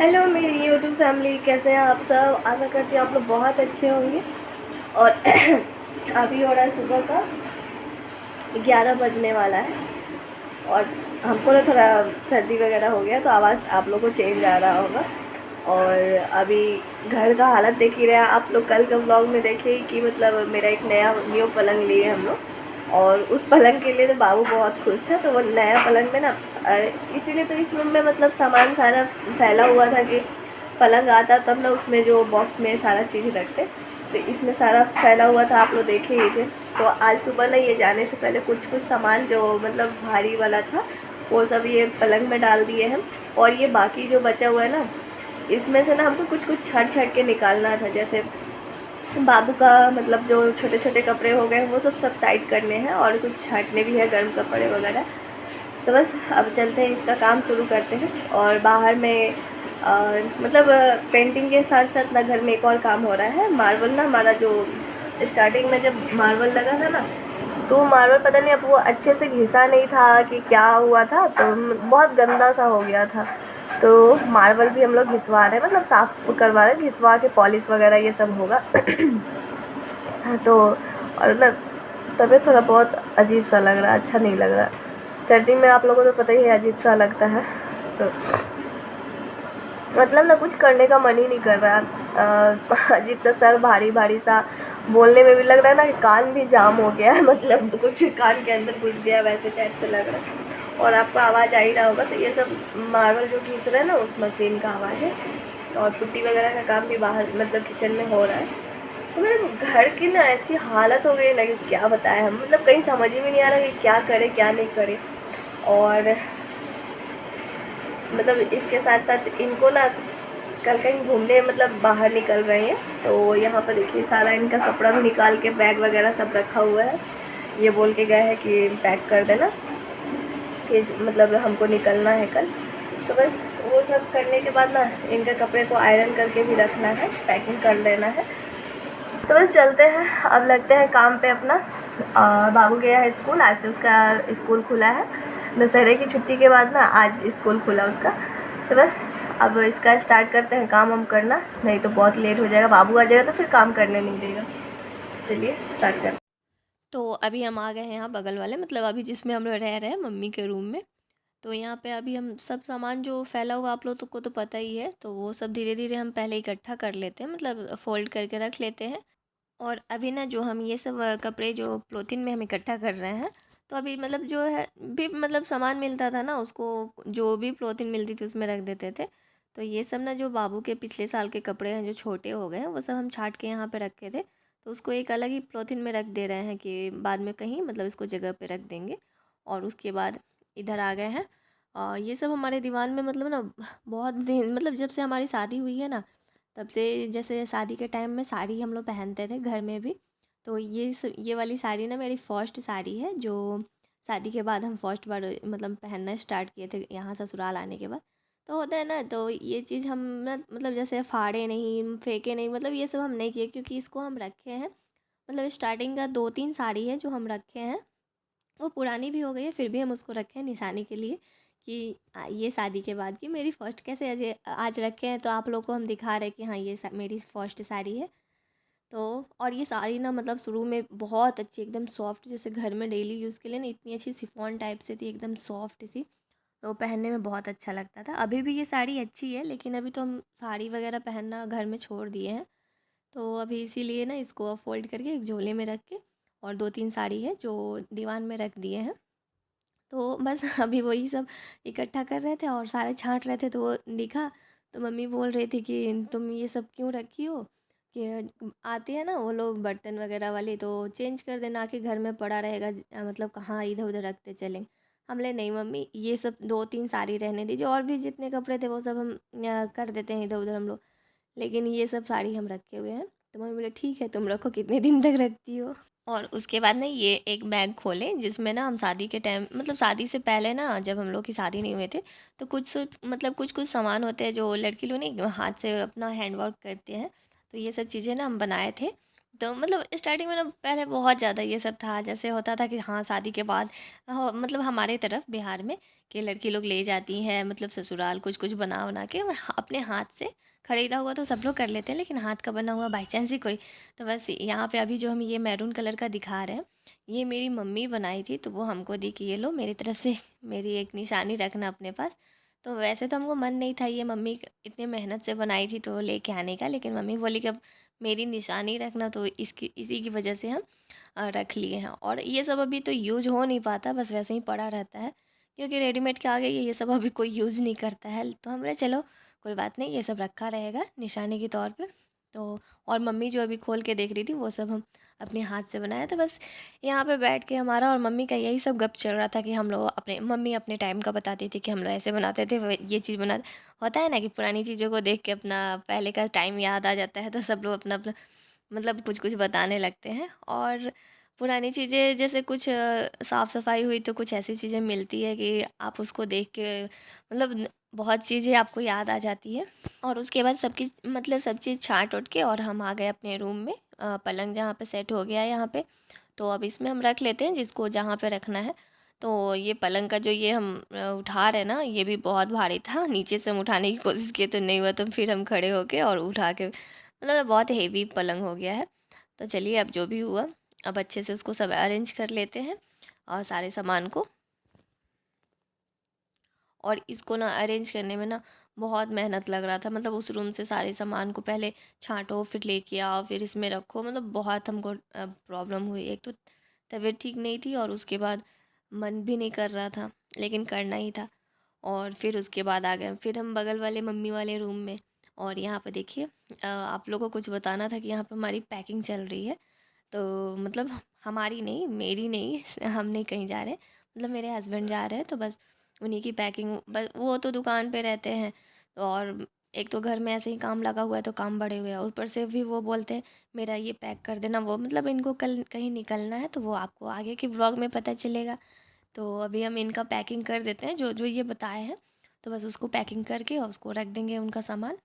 Hello मेरी YouTube family, कैसे हैं आप सब। आशा करती हूँ आप लोग बहुत अच्छे होंगे। और अभी हो रहा है सुबह का 11 बजने वाला है। और हमको ना थोड़ा सर्दी वगैरह हो गया, तो आवाज़ आप लोग को चेंज आ रहा होगा। और अभी घर का हालत देख ही रहे हैं आप लोग। कल के व्लॉग में देखे कि मतलब मेरा एक नया न्यू पलंग लिए हम लोग, और उस पलंग के लिए तो बाबू बहुत खुश था। तो वो नया पलंग में ना इसीलिए तो इस रूम में मतलब सामान सारा फैला हुआ था कि पलंग आता तब ना उसमें जो बॉक्स में सारा चीज़ रखते, तो इसमें सारा फैला हुआ था, आप लोग देखे ही थे। तो आज सुबह ना ये जाने से पहले कुछ कुछ सामान जो मतलब भारी वाला था वो सब ये पलंग में डाल दिए हैं। और ये बाकी जो बचा हुआ है ना, इसमें से ना हमको कुछ कुछ छट छट के निकालना था। जैसे बाबू का मतलब जो छोटे छोटे कपड़े हो गए वो सब साइड करने हैं, और कुछ छाँटने भी है गर्म कपड़े वगैरह। तो बस अब चलते हैं, इसका काम शुरू करते हैं। और बाहर में मतलब पेंटिंग के साथ साथ ना घर में एक और काम हो रहा है। मार्बल ना हमारा जो स्टार्टिंग में जब मार्बल लगा था ना, तो मार्बल पता नहीं अब वो अच्छे से घिसा नहीं था कि क्या हुआ था, तो बहुत गंदा सा हो गया था। तो मार्बल भी हम लोग घिसवा रहे हैं, मतलब साफ़ करवा रहे हैं, घिसवा के पॉलिश वगैरह ये सब होगा। तो और ना तबीयत थोड़ा बहुत अजीब सा लग रहा है, अच्छा नहीं लग रहा। सर्दी में आप लोगों को तो पता ही है अजीब सा लगता है। तो मतलब ना कुछ करने का मन ही नहीं कर रहा। अजीब सा सर भारी भारी सा, बोलने में भी लग रहा है ना कि कान भी जाम हो गया है, मतलब कुछ कान के अंदर घुस गया वैसे टाइप से लग रहा है। और आपको आवाज़ आ ही रहा होगा, तो ये सब मार्बल जो घिस रहे हैं ना उस मशीन का आवाज़ है। और पुट्टी वगैरह का काम भी बाहर मतलब किचन में हो रहा है। तो मतलब घर की ना ऐसी हालत हो गई ना कि क्या बताएं हम, मतलब कहीं समझ ही में नहीं आ रहा कि क्या करें क्या नहीं करें। और मतलब इसके साथ साथ इनको ना कल कहीं घूमने मतलब बाहर निकल रहे हैं। तो यहाँ पर देखिए सारा इनका कपड़ा भी निकाल के बैग वगैरह सब रखा हुआ है। ये बोल के गए हैं कि पैक कर देना, कि मतलब हमको निकलना है कल। तो बस वो सब करने के बाद ना इनके कपड़े को आयरन करके भी रखना है, पैकिंग कर लेना है। तो बस चलते हैं, अब लगते हैं काम पे अपना। बाबू गया है स्कूल, आज से उसका स्कूल खुला है। दशहरे की छुट्टी के बाद ना आज स्कूल खुला उसका। तो बस अब इसका स्टार्ट करते हैं काम हम करना, नहीं तो बहुत लेट हो जाएगा। बाबू आ जाएगा तो फिर काम करने नहीं देगा। चलिए स्टार्ट करते हैं। तो अभी हम आ गए हैं यहाँ बगल वाले, मतलब अभी जिसमें हम लोग रह रहे हैं मम्मी के रूम में। तो यहाँ पे अभी हम सब सामान जो फैला हुआ आप लोगों को तो पता ही है, तो वो सब धीरे धीरे हम पहले इकट्ठा कर लेते हैं, मतलब फ़ोल्ड करके रख लेते हैं। और अभी ना जो हम ये सब कपड़े जो पॉलीथीन में हम इकट्ठा कर रहे हैं, तो अभी मतलब जो है भी मतलब सामान मिलता था ना, उसको जो भी पॉलीथीन मिलती थी उसमें रख देते थे। तो ये सब ना जो बाबू के पिछले साल के कपड़े हैं जो छोटे हो गए हैं, वो सब हम छाट के यहाँ पे रखे थे। तो उसको एक अलग ही पॉलीथीन में रख दे रहे हैं कि बाद में कहीं मतलब इसको जगह पे रख देंगे। और उसके बाद इधर आ गए हैं। ये सब हमारे दीवान में मतलब ना बहुत दिन, मतलब जब से हमारी शादी हुई है ना, तब से जैसे शादी के टाइम में साड़ी हम लोग पहनते थे घर में भी। तो ये वाली साड़ी ना मेरी फर्स्ट साड़ी है, जो शादी के बाद हम फर्स्ट बार मतलब पहनना स्टार्ट किए थे यहाँ ससुराल आने के बाद। तो होता है ना, तो ये चीज़ हम ना मतलब जैसे फाड़े नहीं फेंके नहीं, मतलब ये सब हम नहीं किए, क्योंकि इसको हम रखे हैं। मतलब स्टार्टिंग का 2-3 साड़ी है जो हम रखे हैं, वो पुरानी भी हो गई है, फिर भी हम उसको रखे हैं निशानी के लिए कि ये शादी के बाद की मेरी फ़र्स्ट कैसे आज आज रखे हैं, तो आप लोग को हम दिखा रहे हैं कि हाँ ये मेरी फ़र्स्ट साड़ी है। तो और ये साड़ी ना मतलब शुरू में बहुत अच्छी एकदम सॉफ्ट, जैसे घर में डेली यूज़ के लिए ना इतनी अच्छी शिफॉन टाइप से थी, एकदम सॉफ्ट सी। तो पहनने में बहुत अच्छा लगता था। अभी भी ये साड़ी अच्छी है, लेकिन अभी तो हम साड़ी वगैरह पहनना घर में छोड़ दिए हैं। तो अभी इसीलिए ना इसको फोल्ड करके एक झोले में रख के, और 2-3 साड़ी है जो दीवान में रख दिए हैं। तो बस अभी वही सब इकट्ठा कर रहे थे और सारे छाँट रहे थे, तो वो दिखा। तो मम्मी बोल रही थी कि तुम ये सब क्यों रखी हो, कि आते हैं ना वो लोग बर्तन वगैरह वाले, तो चेंज कर देना कि घर में पड़ा रहेगा, मतलब कहाँ इधर उधर रखते चलें। हम ले नहीं मम्मी, ये सब 2-3 साड़ी रहने दीजिए, और भी जितने कपड़े थे वो सब हम कर देते हैं इधर उधर हम लोग, लेकिन ये सब साड़ी हम रखे हुए हैं। तो मम्मी बोले ठीक है तुम रखो, कितने दिन तक रखती हो। और उसके बाद ना ये एक बैग खोले जिसमें ना हम शादी के टाइम, मतलब शादी से पहले ना जब हम लोग की शादी नहीं हुए थे, तो मतलब कुछ कुछ सामान होते हैं जो लड़की लोग नहीं हाथ से अपना हैंड वर्क करते हैं, तो ये सब चीज़ें ना हम बनाए थे। तो मतलब स्टार्टिंग में ना पहले बहुत ज़्यादा ये सब था, जैसे होता था कि हाँ शादी के बाद मतलब हमारे तरफ बिहार में कि लड़की लोग ले जाती हैं मतलब ससुराल कुछ कुछ बना बना के अपने हाथ से खरीदा हुआ तो सब लोग कर लेते हैं, लेकिन हाथ का बना हुआ बाई चांस ही कोई। तो बस यहाँ पे अभी जो हम ये मैरून कलर का दिखा रहे हैं, ये मेरी मम्मी बनाई थी, तो वो हमको दी कि ये लो मेरी तरफ से मेरी एक निशानी रखना अपने पास। तो वैसे तो हमको मन नहीं था, ये मम्मी इतनी मेहनत से बनाई थी तो लेके आने का, लेकिन मम्मी बोली कि अब मेरी निशानी रखना, तो इसकी इसी की वजह से हम रख लिए हैं। और ये सब अभी तो यूज हो नहीं पाता, बस वैसे ही पड़ा रहता है, क्योंकि रेडीमेड के आ गई है, ये सब अभी कोई यूज़ नहीं करता है। तो हमने चलो कोई बात नहीं, ये सब रखा रहेगा निशानी के तौर पे। तो और मम्मी जो अभी खोल के देख रही थी वो सब हम अपने हाथ से बनाया। तो बस यहाँ पे बैठ के हमारा और मम्मी का यही सब गप चल रहा था कि हम लोग अपने मम्मी अपने टाइम का बताती थी कि हम लोग ऐसे बनाते थे, ये चीज़ बनाते। होता है ना कि पुरानी चीज़ों को देख के अपना पहले का टाइम याद आ जाता है, तो सब लोग अपना अपना मतलब कुछ कुछ बताने लगते हैं। और पुरानी चीज़ें जैसे कुछ साफ़ सफाई हुई तो कुछ ऐसी चीज़ें मिलती है कि आप उसको देख के मतलब बहुत चीज़ें आपको याद आ जाती है। और उसके बाद सबकी मतलब सब चीज़ छाँट उठ के और हम आ गए अपने रूम में। पलंग जहाँ पे सेट हो गया है यहाँ पे, तो अब इसमें हम रख लेते हैं जिसको जहाँ पे रखना है। तो ये पलंग का जो ये हम उठा रहे हैं ना, ये भी बहुत भारी था, नीचे से हम उठाने की कोशिश किए तो नहीं हुआ, तो फिर हम खड़े होके और उठा के मतलब बहुत हेवी पलंग हो गया है। तो चलिए अब जो भी हुआ, अब अच्छे से उसको सब अरेंज कर लेते हैं और सारे सामान को। और इसको ना अरेंज करने में ना बहुत मेहनत लग रहा था, मतलब उस रूम से सारे सामान को पहले छांटो फिर लेके आओ फिर इसमें रखो, मतलब बहुत हमको प्रॉब्लम हुई। एक तो तबीयत ठीक नहीं थी और उसके बाद मन भी नहीं कर रहा था, लेकिन करना ही था। और फिर उसके बाद आ गए फिर हम बगल वाले मम्मी वाले रूम में। और यहाँ पे देखिए आप लोगों को कुछ बताना था कि यहाँ पे हमारी पैकिंग चल रही है। तो मतलब हमारी नहीं, मेरी नहीं, हम नहीं कहीं जा रहे, मतलब मेरे हस्बैंड जा रहे हैं, तो बस उन्हीं की पैकिंग। बस वो तो दुकान पे रहते हैं, तो और एक तो घर में ऐसे ही काम लगा हुआ है तो काम बढ़े हुए हैं, ऊपर से भी वो बोलते हैं मेरा ये पैक कर देना, वो मतलब इनको कल कहीं निकलना है, तो वो आपको आगे के ब्लॉग में पता चलेगा। तो अभी हम इनका पैकिंग कर देते हैं जो जो ये बताए हैं, तो बस उसको पैकिंग करके और उसको रख देंगे उनका सामान।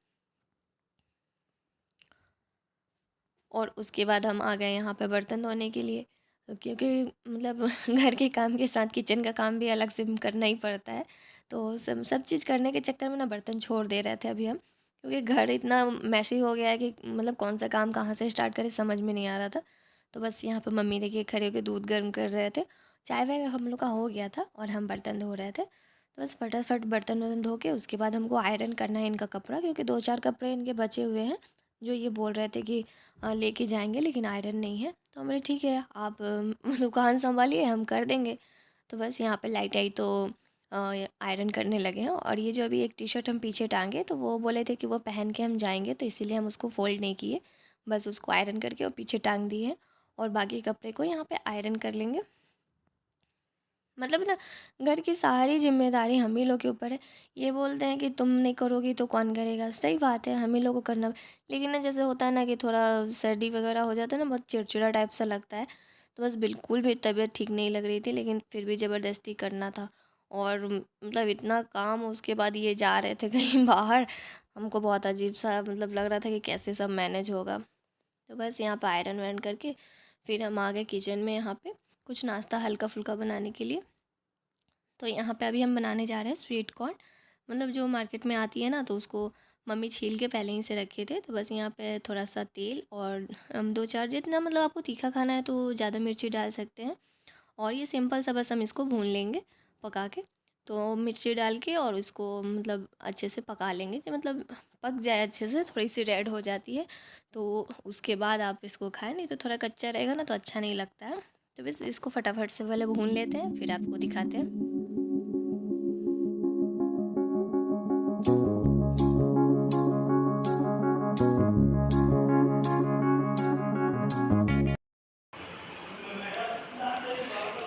और उसके बाद हम आ गए यहाँ पे बर्तन धोने के लिए, क्योंकि मतलब घर के काम के साथ किचन का काम भी अलग से करना ही पड़ता है। तो सब सब चीज़ करने के चक्कर में ना बर्तन छोड़ दे रहे थे अभी हम, क्योंकि घर इतना मैसी हो गया है कि मतलब कौन सा काम कहाँ से स्टार्ट करें समझ में नहीं आ रहा था। तो बस यहाँ पे मम्मी देखिए खड़े होकर दूध गर्म कर रहे थे, चाय वाय हम लोग का हो गया था और हम बर्तन धो रहे थे। तो बस फटाफट बर्तन वर्तन धो के उसके बाद हमको आयरन करना है इनका कपड़ा, क्योंकि 2-4 कपड़े इनके बचे हुए हैं जो ये बोल रहे थे कि लेके जाएंगे, लेकिन आयरन नहीं है। तो हमारे ठीक है आप दुकान संभालिए हम कर देंगे। तो बस यहाँ पे लाइट आई तो आयरन करने लगे हैं। और ये जो अभी एक टी शर्ट हम पीछे टांगे तो वो बोले थे कि वो पहन के हम जाएंगे, तो इसीलिए हम उसको फ़ोल्ड नहीं किए, बस उसको आयरन करके और पीछे टांग दिए हैं। और बाकी कपड़े को यहाँ पे आयरन कर लेंगे। मतलब ना घर की सारी जिम्मेदारी हम ही लोग के ऊपर है। ये बोलते हैं कि तुम नहीं करोगी तो कौन करेगा, सही बात है हम ही लोग को करना। लेकिन ना जैसे होता है ना कि थोड़ा सर्दी वगैरह हो जाता है ना, बहुत चिड़चिड़ा टाइप सा लगता है। तो बस बिल्कुल भी तबीयत ठीक नहीं लग रही थी, लेकिन फिर भी ज़बरदस्ती करना था। और मतलब इतना काम, उसके बाद ये जा रहे थे कहीं बाहर, हमको बहुत अजीब सा मतलब लग रहा था कि कैसे सब मैनेज होगा। तो बस यहाँ पर आयरन वायरन करके फिर हम आ गए किचन में, यहाँ पे कुछ नाश्ता हल्का फुल्का बनाने के लिए। तो यहाँ पे अभी हम बनाने जा रहे हैं स्वीट कॉर्न, मतलब जो मार्केट में आती है ना, तो उसको मम्मी छील के पहले ही से रखे थे। तो बस यहाँ पे थोड़ा सा तेल और हम 2-4 जितना मतलब आपको तीखा खाना है तो ज़्यादा मिर्ची डाल सकते हैं। और ये सिंपल सा बस हम इसको भून लेंगे पका के। तो मिर्ची डाल के और इसको मतलब अच्छे से पका लेंगे, जो मतलब पक जाए अच्छे से, थोड़ी सी रेड हो जाती है तो उसके बाद आप इसको खाएं, नहीं तो थोड़ा कच्चा रहेगा ना तो अच्छा नहीं लगता है। तो बस इसको फटाफट से पहले भून लेते हैं फिर आपको दिखाते हैं।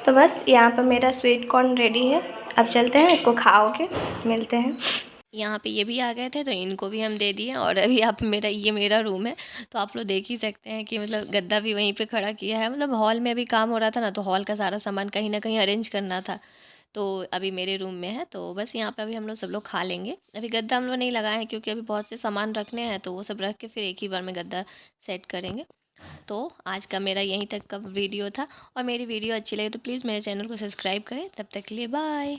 तो बस यहाँ पर मेरा स्वीट कॉर्न रेडी है, अब चलते हैं इसको खाओ के मिलते हैं। यहाँ पे ये भी आ गए थे तो इनको भी हम दे दिए। और अभी आप मेरा ये मेरा रूम है, तो आप लोग देख ही सकते हैं कि मतलब गद्दा भी वहीं पे खड़ा किया है। मतलब हॉल में अभी काम हो रहा था ना, तो हॉल का सारा सामान कहीं ना कहीं अरेंज करना था, तो अभी मेरे रूम में है। तो बस यहाँ पे अभी हम लोग सब लोग खा लेंगे। अभी गद्दा हम लोग नहीं लगाए हैं क्योंकि अभी बहुत से सामान रखने हैं, तो वो सब रख के फिर एक ही बार में गद्दा सेट करेंगे। तो आज का मेरा यहीं तक का वीडियो था, और मेरी वीडियो अच्छी लगे तो प्लीज़ मेरे चैनल को सब्सक्राइब करें। तब तक के लिए बाय।